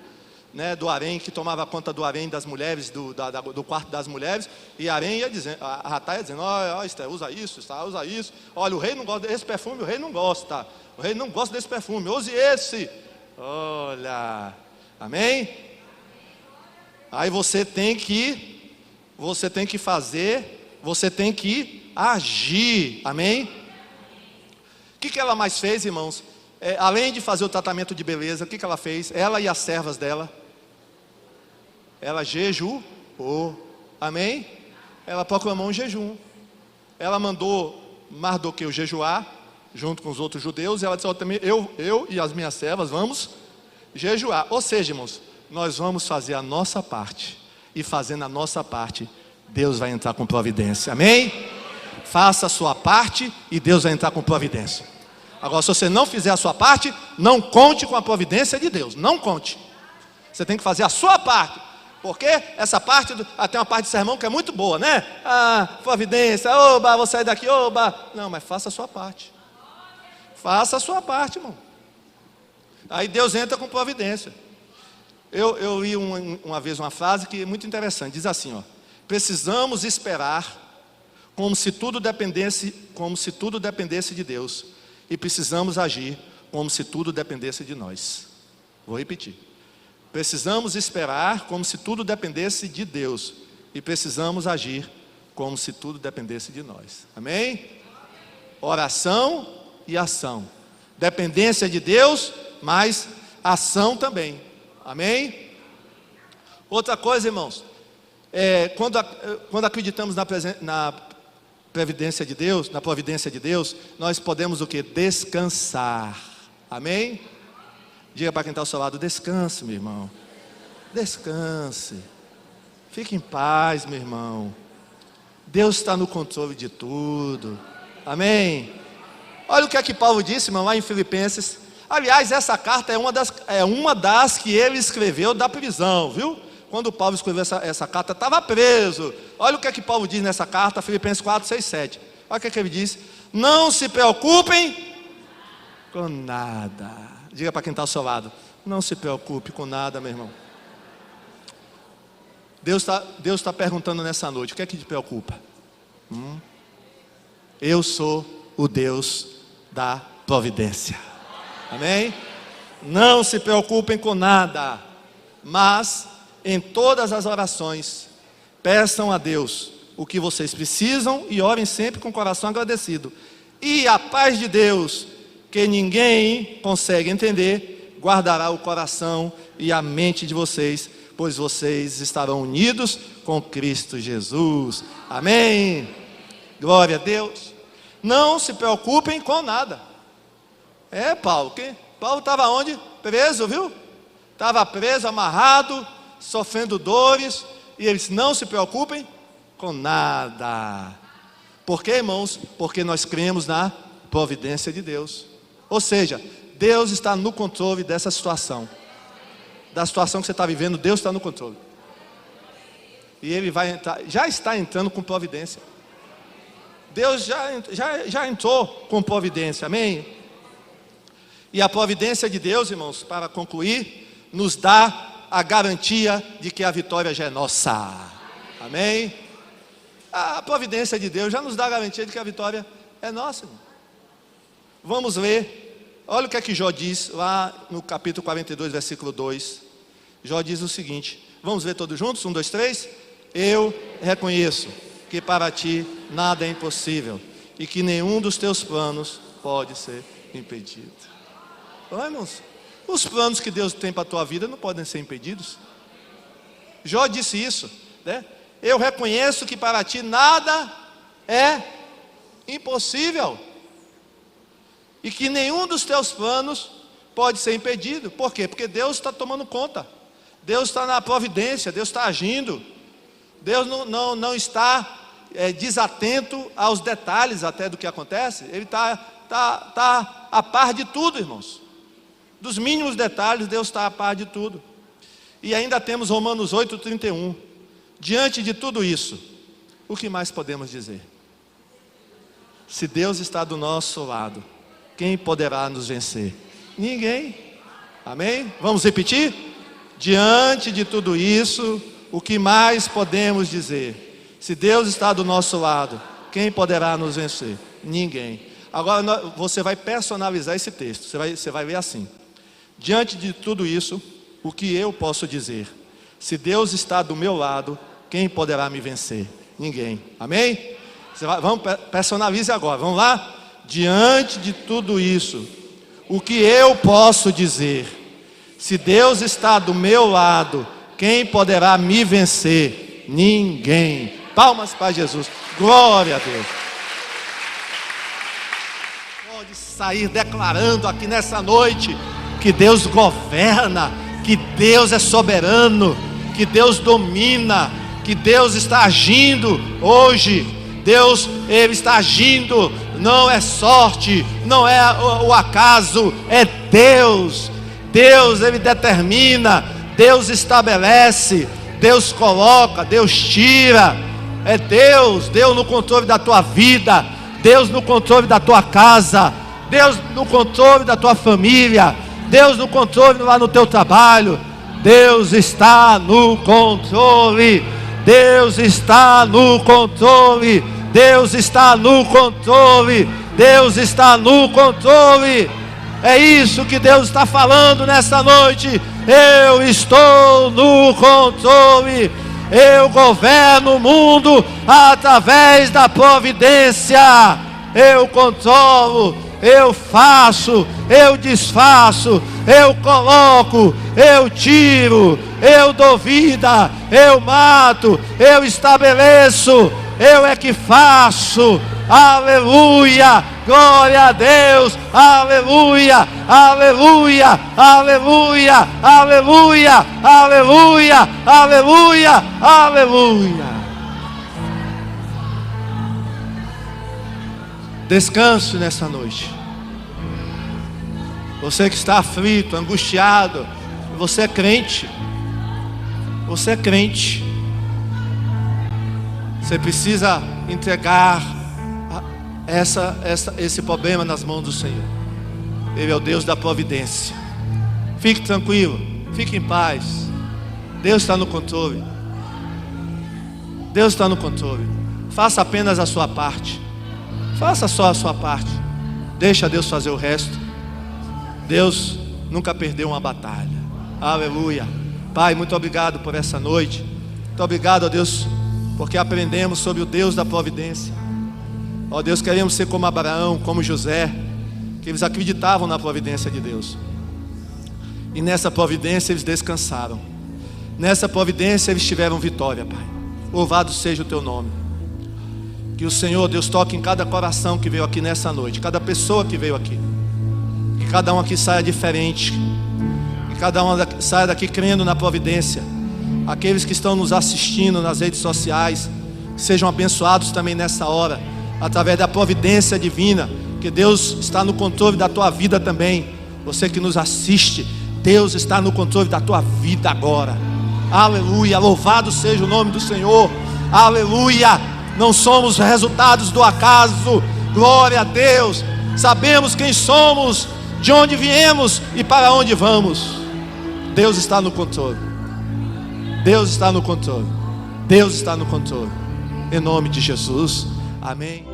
harém, que tomava conta do harém das mulheres, do quarto das mulheres. E harém ia dizendo, a Ratai ia dizendo, olha, Esther, usa isso, usa isso. Olha, o rei não gosta desse perfume, o rei não gosta. O rei não gosta desse perfume, use esse. Olha, amém? Aí você tem que fazer, você tem que agir, amém? O que ela mais fez, irmãos? Além de fazer o tratamento de beleza, o que ela fez? Ela e as servas dela, ela jejuou, amém? Ela proclamou um jejum. Ela mandou Mardoqueu jejuar, junto com os outros judeus, e ela disse, eu e as minhas servas vamos jejuar. Ou seja, irmãos, nós vamos fazer a nossa parte, e fazendo a nossa parte, Deus vai entrar com providência, amém? Faça a sua parte, e Deus vai entrar com providência. Agora, se você não fizer a sua parte, não conte com a providência de Deus, não conte. Você tem que fazer a sua parte, porque essa parte, tem uma parte de sermão que é muito boa, né? Providência, oba, vou sair daqui, oba. Não, mas faça a sua parte. Faça a sua parte, irmão. Aí Deus entra com providência. Eu li uma vez uma frase que é muito interessante, diz assim, ó: precisamos esperar como se tudo dependesse de Deus, e precisamos agir como se tudo dependesse de nós. Vou repetir. Precisamos esperar como se tudo dependesse de Deus, e precisamos agir como se tudo dependesse de nós. Amém? Oração e ação. Dependência de Deus, mas ação também. Amém? Outra coisa, irmãos, quando acreditamos na previdência de Deus, na providência de Deus, nós podemos o quê? Descansar. Amém? Diga para quem está ao seu lado, descanse, meu irmão. Descanse. Fique em paz, meu irmão. Deus está no controle de tudo. Amém? Olha o que é que Paulo disse, irmão, lá em Filipenses. Aliás, essa carta é uma das que ele escreveu da prisão, viu? Quando Paulo escreveu essa carta, estava preso. Olha o que é que Paulo diz nessa carta, Filipenses 4, 6, 7. Olha o que é que ele diz. Não se preocupem com nada. Diga para quem está ao seu lado, não se preocupe com nada, meu irmão. Deus está perguntando nessa noite, o que é que te preocupa? Eu sou o Deus da providência. Amém? Não se preocupem com nada, mas em todas as orações, peçam a Deus o que vocês precisam e orem sempre com o coração agradecido. E a paz de Deus, que ninguém consegue entender, guardará o coração e a mente de vocês, pois vocês estarão unidos com Cristo Jesus. Amém? Glória a Deus. Não se preocupem com nada. Paulo, Paulo estava onde? Preso, viu? Estava preso, amarrado, sofrendo dores, e eles não se preocupem com nada. Por quê, irmãos? Porque nós cremos na providência de Deus. Ou seja, Deus está no controle dessa situação. Da situação que você está vivendo, Deus está no controle. E Ele vai entrar, já está entrando com providência. Deus já entrou com providência, amém? E a providência de Deus, irmãos, para concluir, nos dá a garantia de que a vitória já é nossa. Amém? A providência de Deus já nos dá a garantia de que a vitória é nossa, irmão. Vamos ler. Olha o que é que Jó diz lá no capítulo 42, versículo 2. Jó diz o seguinte. Vamos ver todos juntos? 1, 2, 3. Eu reconheço que para ti nada é impossível, e que nenhum dos teus planos pode ser impedido. Olha, irmãos, os planos que Deus tem para a tua vida não podem ser impedidos. Jó disse isso, né? Eu reconheço que para ti nada é impossível, e que nenhum dos teus planos pode ser impedido. Por quê? Porque Deus está tomando conta. Deus está na providência, Deus está agindo. Deus não está desatento aos detalhes até do que acontece. Ele está a par de tudo, irmãos. Dos mínimos detalhes, Deus está a par de tudo. E ainda temos Romanos 8:31. Diante de tudo isso, o que mais podemos dizer? Se Deus está do nosso lado, quem poderá nos vencer? Ninguém. Amém? Vamos repetir? Diante de tudo isso, o que mais podemos dizer? Se Deus está do nosso lado, quem poderá nos vencer? Ninguém. Agora você vai personalizar esse texto. Você vai ver assim: diante de tudo isso, o que eu posso dizer? Se Deus está do meu lado, quem poderá me vencer? Ninguém. Amém? Vamos, personalize agora. Vamos lá? Diante de tudo isso, o que eu posso dizer? Se Deus está do meu lado, quem poderá me vencer? Ninguém. Palmas para Jesus. Glória a Deus. Pode sair declarando aqui nessa noite que Deus governa, que Deus é soberano, que Deus domina, que Deus está agindo hoje. Deus, Ele está agindo, não é sorte, não é o acaso, é Deus. Deus, Ele determina, Deus estabelece, Deus coloca, Deus tira. É Deus, Deus no controle da tua vida, Deus no controle da tua casa, Deus no controle da tua família, Deus no controle lá no teu trabalho. Deus está no controle. Deus está no controle. Deus está no controle. Deus está no controle. É isso que Deus está falando nessa noite. Eu estou no controle. Eu governo o mundo através da providência. Eu controlo, eu faço, eu desfaço, eu coloco, eu tiro, eu dou vida, eu mato, eu estabeleço, eu é que faço. Aleluia, glória a Deus, aleluia, aleluia, aleluia, aleluia, aleluia, aleluia, aleluia. Descanse nessa noite. Você que está aflito, angustiado, você é crente. Você é crente. Você precisa entregar esse problema nas mãos do Senhor. Ele é o Deus da providência. Fique tranquilo, fique em paz. Deus está no controle. Deus está no controle. Faça apenas a sua parte. Faça só a sua parte. Deixa Deus fazer o resto. Deus nunca perdeu uma batalha. Aleluia. Pai, muito obrigado por essa noite. Muito obrigado, ó Deus, porque aprendemos sobre o Deus da providência. Ó Deus, queremos ser como Abraão, como José, que eles acreditavam na providência de Deus. E nessa providência eles descansaram. Nessa providência eles tiveram vitória, Pai. Louvado seja o teu nome. Que o Senhor, Deus, toque em cada coração que veio aqui nessa noite, cada pessoa que veio aqui. Que cada um aqui saia diferente. Que cada um saia daqui crendo na providência. Aqueles que estão nos assistindo nas redes sociais, sejam abençoados também nessa hora, através da providência divina, que Deus está no controle da tua vida também. Você que nos assiste, Deus está no controle da tua vida agora. Aleluia, louvado seja o nome do Senhor. Aleluia. Não somos resultados do acaso. Glória a Deus. Sabemos quem somos, de onde viemos e para onde vamos. Deus está no controle. Deus está no controle. Deus está no controle. Em nome de Jesus. Amém.